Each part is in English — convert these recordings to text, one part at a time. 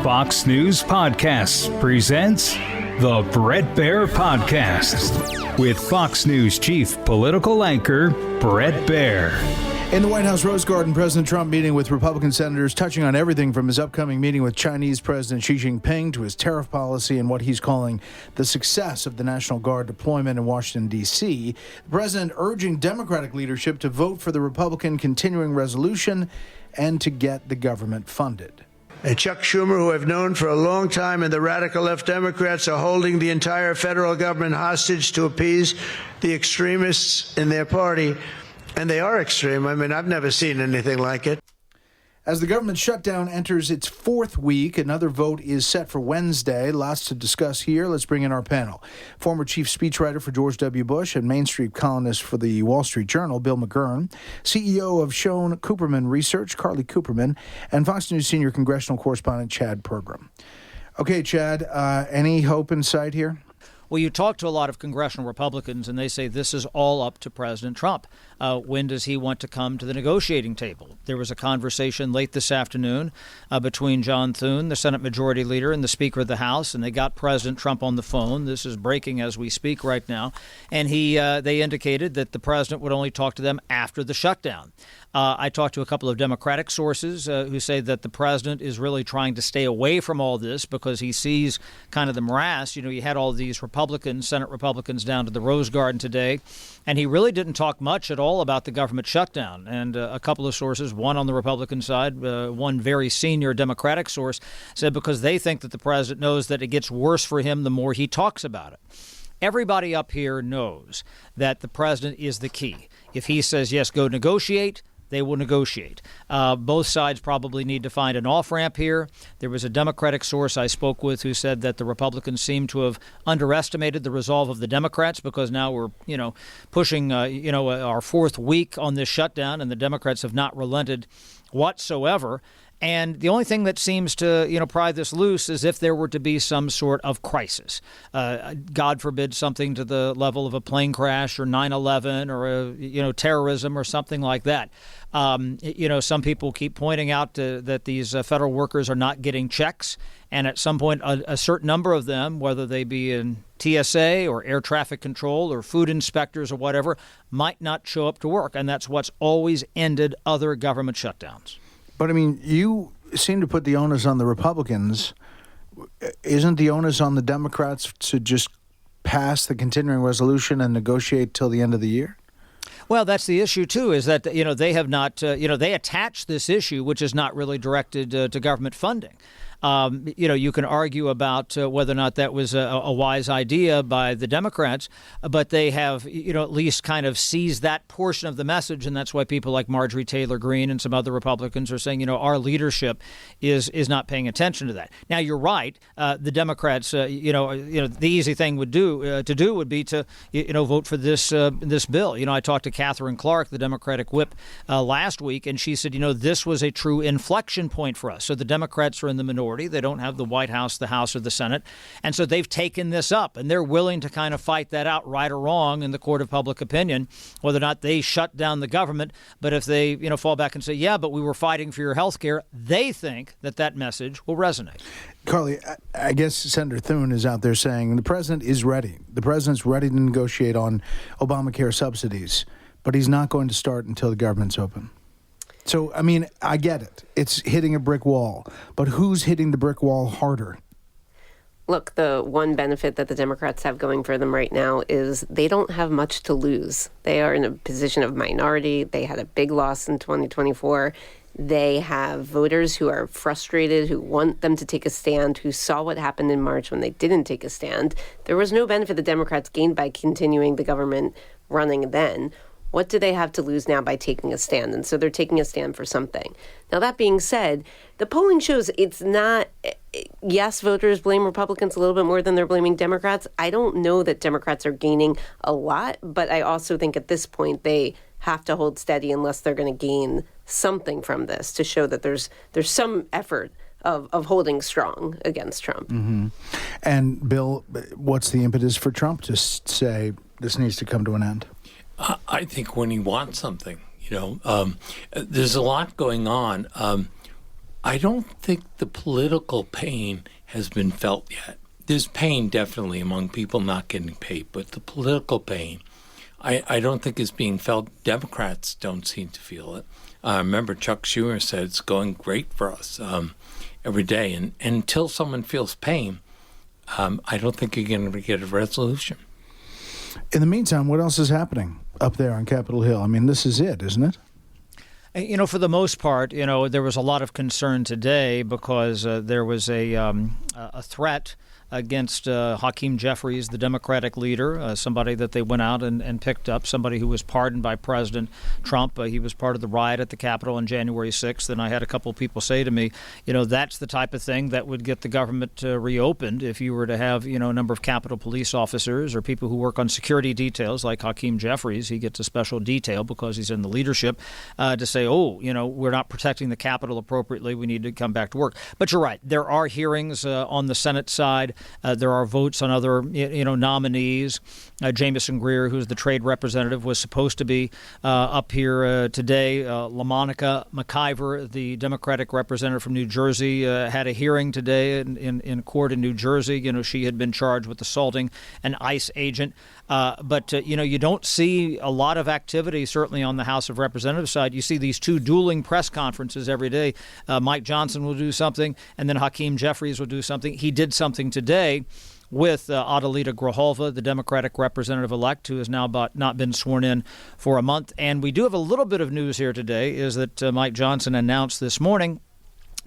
Fox News Podcasts presents the Bret Baier Podcast with Fox News Chief Political Anchor Bret Baier. In the White House Rose Garden, President Trump meeting with Republican senators, touching on everything from his upcoming meeting with Chinese President Xi Jinping to his tariff policy and what he's calling the success of the National Guard deployment in Washington, D.C. The president urging Democratic leadership to vote for the Republican continuing resolution and to get the government funded. And Chuck Schumer, who I've known for a long time, and the radical left Democrats are holding the entire federal government hostage to appease the extremists in their party. And they are extreme. I mean, I've never seen anything like it. As the government shutdown enters its fourth week, another vote is set for Wednesday. Lots to discuss here. Let's bring in our panel. Former chief speechwriter for George W. Bush and Main Street columnist for the Wall Street Journal, Bill McGurn, CEO of Schoen Cooperman Research, Carly Cooperman, and Fox News senior congressional correspondent Chad Pergram. Okay, Chad, any hope in sight here? Well, you talk to a lot of congressional Republicans, and they say this is all up to President Trump. When does he want to come to the negotiating table? There was a conversation late this afternoon between John Thune, the Senate Majority Leader, and the Speaker of the House, and they got President Trump on the phone. This is breaking as we speak right now. And they indicated that the president would only talk to them after the shutdown. I talked to a couple of Democratic sources who say that the president is really trying to stay away from all this because he sees kind of the morass. You know, you had all these Republicans, Senate Republicans, down to the Rose Garden today, and he really didn't talk much at all about the government shutdown. And a couple of sources, one on the Republican side, one very senior Democratic source, said because they think that the president knows that it gets worse for him the more he talks about it. Everybody up here knows that the president is the key. If he says, yes, go negotiate, they will negotiate. Both sides probably need to find an off-ramp here. There was a Democratic source I spoke with who said that the Republicans seem to have underestimated the resolve of the Democrats because now we're, pushing, our fourth week on this shutdown, and the Democrats have not relented whatsoever. And the only thing that seems to, pry this loose is if there were to be some sort of crisis. God forbid something to the level of a plane crash or 9/11 or, terrorism or something like that. Some people keep pointing out that these federal workers are not getting checks. And at some point, a certain number of them, whether they be in TSA or air traffic control or food inspectors or whatever, might not show up to work. And that's what's always ended other government shutdowns. But, I mean, you seem to put the onus on the Republicans. Isn't the onus on the Democrats to just pass the continuing resolution and negotiate till the end of the year? Well, that's the issue, too, is that, they have not, they attach this issue, which is not really directed to government funding. You can argue about whether or not that was a wise idea by the Democrats, but they have, at least kind of seized that portion of the message. And that's why people like Marjorie Taylor Greene and some other Republicans are saying, our leadership is not paying attention to that. Now, you're right. The Democrats, the easy thing would be to vote for this bill. I talked to Catherine Clark, the Democratic whip, last week, and she said, this was a true inflection point for us. So the Democrats are in the minority. They don't have the White House, the House, or the Senate. And so they've taken this up, and they're willing to kind of fight that out right or wrong in the court of public opinion, whether or not they shut down the government. But if they, fall back and say, yeah, but we were fighting for your health care, they think that message will resonate. Carly, I guess Senator Thune is out there saying the president is ready. The president's ready to negotiate on Obamacare subsidies, but he's not going to start until the government's open. So, I mean, I get it. It's hitting a brick wall. But who's hitting the brick wall harder? Look, the one benefit that the Democrats have going for them right now is they don't have much to lose. They are in a position of minority. They had a big loss in 2024. They have voters who are frustrated, who want them to take a stand, who saw what happened in March when they didn't take a stand. There was no benefit the Democrats gained by continuing the government running then. What do they have to lose now by taking a stand? And so they're taking a stand for something. Now, that being said, the polling shows it's not, yes, voters blame Republicans a little bit more than they're blaming Democrats. I don't know that Democrats are gaining a lot, but I also think at this point they have to hold steady unless they're going to gain something from this to show that there's some effort of holding strong against Trump. Mm-hmm. And, Bill, what's the impetus for Trump to say this needs to come to an end? I think when he wants something, there's a lot going on. I don't think the political pain has been felt yet. There's pain definitely among people not getting paid, but the political pain, I don't think is being felt. Democrats don't seem to feel it. Remember, Chuck Schumer said it's going great for us every day. And until someone feels pain, I don't think you're going to get a resolution. In the meantime, what else is happening up there on Capitol Hill? I mean, this is it, isn't it? You know, for the most part, you know, there was a lot of concern today because there was a threat against Hakeem Jeffries, the Democratic leader, somebody that they went out and picked up, somebody who was pardoned by President Trump. He was part of the riot at the Capitol on January 6th. And I had a couple of people say to me, you know, that's the type of thing that would get the government reopened if you were to have, you know, a number of Capitol police officers or people who work on security details like Hakeem Jeffries. He gets a special detail because he's in the leadership to say, oh, you know, we're not protecting the Capitol appropriately. We need to come back to work. But you're right. There are hearings on the Senate side. There are votes on other, you know, nominees. Jamison Greer, who's the trade representative, was supposed to be up here today. LaMonica McIver, the Democratic representative from New Jersey, had a hearing today in court in New Jersey. You know, she had been charged with assaulting an ICE agent. But, you know, you don't see a lot of activity, certainly on the House of Representatives side. You see these two dueling press conferences every day. Mike Johnson will do something, and then Hakeem Jeffries will do something. He did something today with Adelita Grijalva, the Democratic representative-elect, who has now not been sworn in for a month. And we do have a little bit of news here today, is that Mike Johnson announced this morning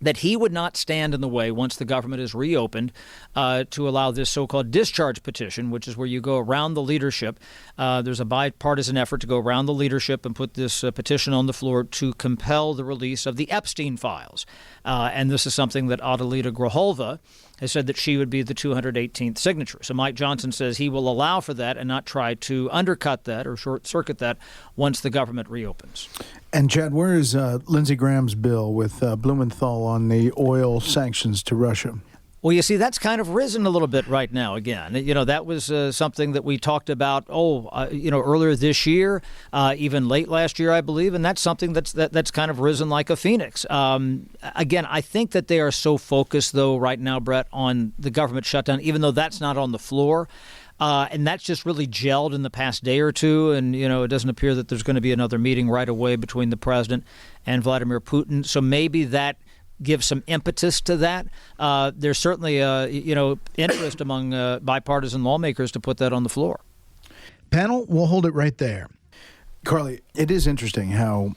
that he would not stand in the way once the government is reopened to allow this so-called discharge petition, which is where you go around the leadership. There's a bipartisan effort to go around the leadership and put this petition on the floor to compel the release of the Epstein files. And this is something that Adelita Grijalva has said that she would be the 218th signature. So Mike Johnson says he will allow for that and not try to undercut that or short-circuit that once the government reopens. And, Chad, where is Lindsey Graham's bill with Blumenthal on the oil sanctions to Russia? Well, you see, that's kind of risen a little bit right now again. You know, that was something that we talked about, earlier this year, even late last year, I believe. And that's something that's kind of risen like a phoenix. Again, I think that they are so focused, though, right now, Brett, on the government shutdown, even though that's not on the floor. And that's just really gelled in the past day or two. And, you know, it doesn't appear that there's going to be another meeting right away between the president and Vladimir Putin. So maybe that give some impetus to that. There's certainly, interest among bipartisan lawmakers to put that on the floor. Panel, we'll hold it right there. Carly, it is interesting how,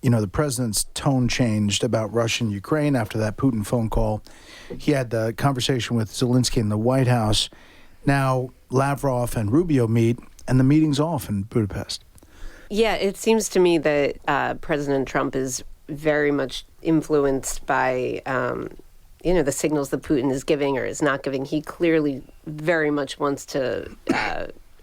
you know, the president's tone changed about Russia and Ukraine after that Putin phone call. He had the conversation with Zelensky in the White House. Now Lavrov and Rubio meet, and the meeting's off in Budapest. Yeah, it seems to me that President Trump is very much influenced by, the signals that Putin is giving or is not giving. He clearly very much wants to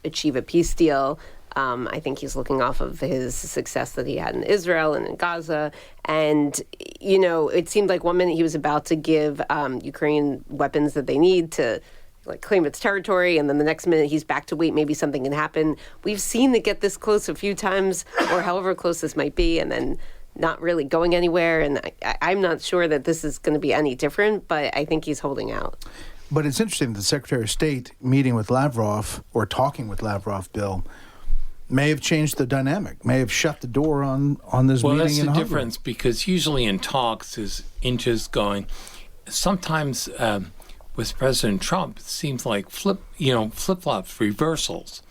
achieve a peace deal. I think he's looking off of his success that he had in Israel and in Gaza. And, you know, it seemed like one minute he was about to give Ukraine weapons that they need to claim its territory, and then the next minute he's back to wait, maybe something can happen. We've seen it get this close a few times, or however close this might be, and then not really going anywhere. And I'm not sure that this is going to be any different, but I think he's holding out. But it's interesting that the Secretary of State meeting with Lavrov, or talking with Lavrov, Bill, may have changed the dynamic, may have shut the door on this meeting in Hungary. Well, that's the difference, because usually in talks there's inches going. Sometimes with President Trump, it seems like flip-flops, reversals.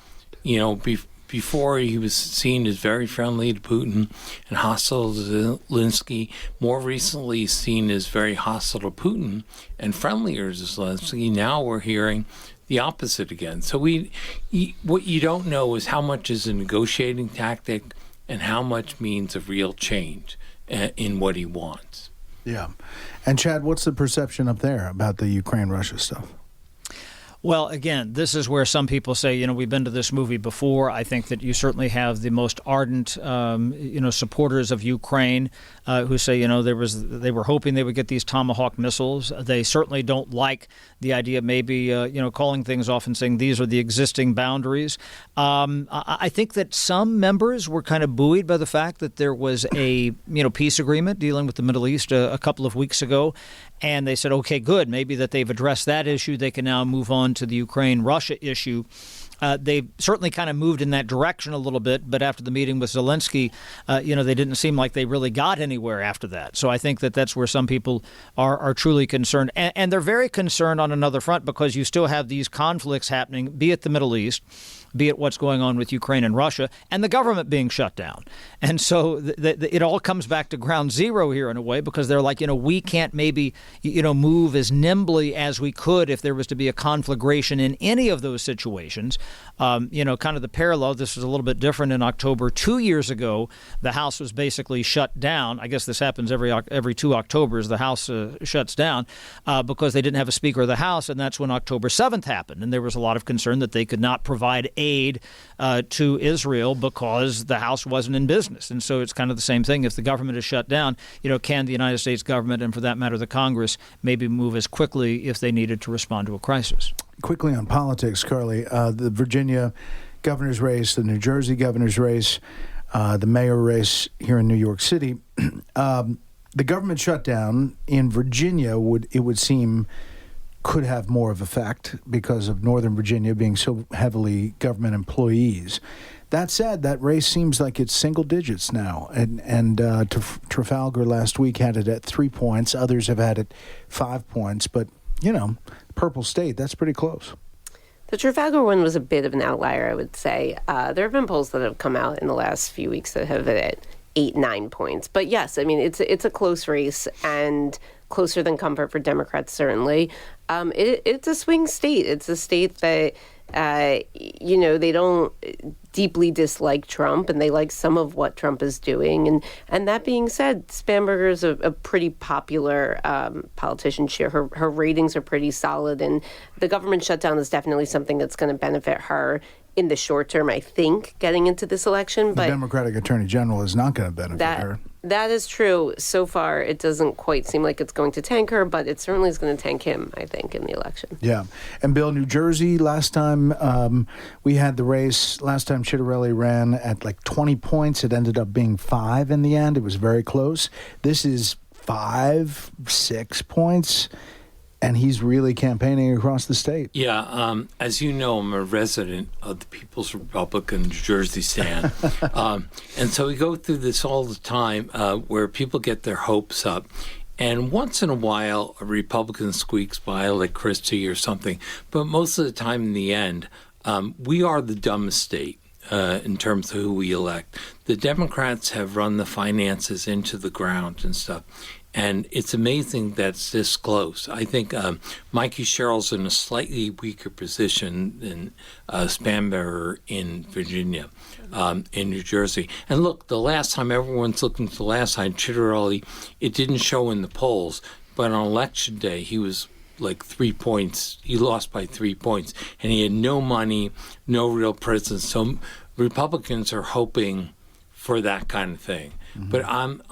You know, before he was seen as very friendly to Putin and hostile to Zelensky. More recently, he's seen as very hostile to Putin and friendlier to Zelensky. Now we're hearing the opposite again. So what you don't know is how much is a negotiating tactic and how much means a real change in what he wants. Yeah. And Chad, what's the perception up there about the Ukraine-Russia stuff? Well, again, this is where some people say, we've been to this movie before. I think that you certainly have the most ardent, supporters of Ukraine who say, they were hoping they would get these Tomahawk missiles. They certainly don't like the idea of maybe, calling things off and saying these are the existing boundaries. I think that some members were kind of buoyed by the fact that there was a, peace agreement dealing with the Middle East a couple of weeks ago. And they said, okay, good. Maybe that they've addressed that issue. They can now move on to the Ukraine-Russia issue. They certainly kind of moved in that direction a little bit, but after the meeting with Zelensky, they didn't seem like they really got anywhere after that. So I think that that's where some people are truly concerned. And they're very concerned on another front because you still have these conflicts happening, be it the Middle East, be it what's going on with Ukraine and Russia, and the government being shut down. And so it all comes back to ground zero here in a way, because they're like, we can't maybe, move as nimbly as we could if there was to be a conflagration in any of those situations. Kind of the parallel, this was a little bit different in October 2 years ago. The House was basically shut down. I guess this happens every 2 Octobers. The House shuts down because they didn't have a Speaker of the House, and that's when October 7th happened. And there was a lot of concern that they could not provide aid to Israel because the House wasn't in business. And so it's kind of the same thing. If the government is shut down, can the United States government, and for that matter the Congress, maybe move as quickly if they needed to respond to a crisis? Quickly on politics, Carly, the Virginia governor's race, the New Jersey governor's race, the mayor race here in New York City. The government shutdown in Virginia would seem could have more of effect because of Northern Virginia being so heavily government employees. That said, that race seems like it's single digits now, and Trafalgar last week had it at 3 points. Others have had it 5 points, but purple state, that's pretty close. The Trafalgar one was a bit of an outlier, I would say. There have been polls that have come out in the last few weeks that have it at 8-9 points. But yes, I mean, it's a close race, and closer than comfort for Democrats, certainly. It's a swing state. It's a state that, they don't deeply dislike Trump, and they like some of what Trump is doing. And that being said, Spanberger is a pretty popular politician. Her ratings are pretty solid, and the government shutdown is definitely something that's going to benefit her in the short term, I think, getting into this election. But the Democratic Attorney General is not going to benefit her. That is true. So far, it doesn't quite seem like it's going to tank her, but it certainly is going to tank him, I think, in the election. Yeah. And Bill, New Jersey, last time we had the race, last time Chitterelli ran at like 20 points. It ended up being 5 in the end. It was very close. This is 5-6 points. And he's really campaigning across the state. Yeah, as you know, I'm a resident of the People's Republic in New Jersey stand. And so we go through this all the time where people get their hopes up. And once in a while, a Republican squeaks by like Christie or something. But most of the time in the end, we are the dumbest state in terms of who we elect. The Democrats have run the finances into the ground and stuff. And it's amazing that's this close. I think Mikey Sherrill's in a slightly weaker position than Spanberger in Virginia, in New Jersey. And look, the last time, everyone's looking to the last time, Chitterelli, it didn't show in the polls, but on election day, he was like 3 points. He lost by 3 points. And he had no money, no real presence. So Republicans are hoping for that kind of thing. Mm-hmm. But I'm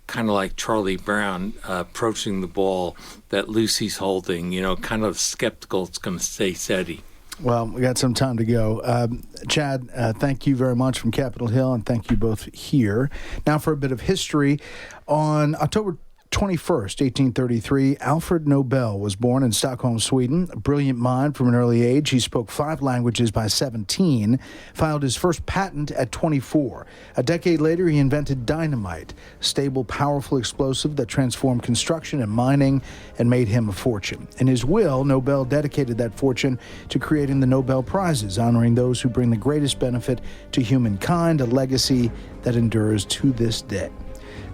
kind of like Charlie Brown approaching the ball that Lucy's holding, kind of skeptical it's going to stay steady. Well, we got some time to go. Chad, thank you very much from Capitol Hill, and thank you both here. Now for a bit of history. On October 21st, 1833, Alfred Nobel was born in Stockholm, Sweden. A brilliant mind from an early age. He spoke 5 languages by 17, filed his first patent at 24. A decade later, he invented dynamite, a stable, powerful explosive that transformed construction and mining and made him a fortune. In his will, Nobel dedicated that fortune to creating the Nobel Prizes, honoring those who bring the greatest benefit to humankind, a legacy that endures to this day.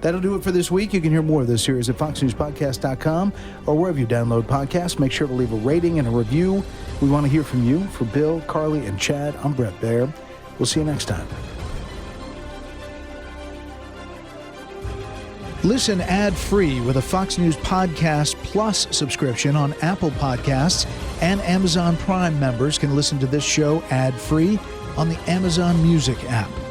That'll do it for this week. You can hear more of this series at foxnewspodcast.com or wherever you download podcasts. Make sure to leave a rating and a review. We want to hear from you. For Bill, Carly, and Chad, I'm Brett Baer. We'll see you next time. Listen ad-free with a Fox News Podcast Plus subscription on Apple Podcasts, and Amazon Prime members can listen to this show ad-free on the Amazon Music app.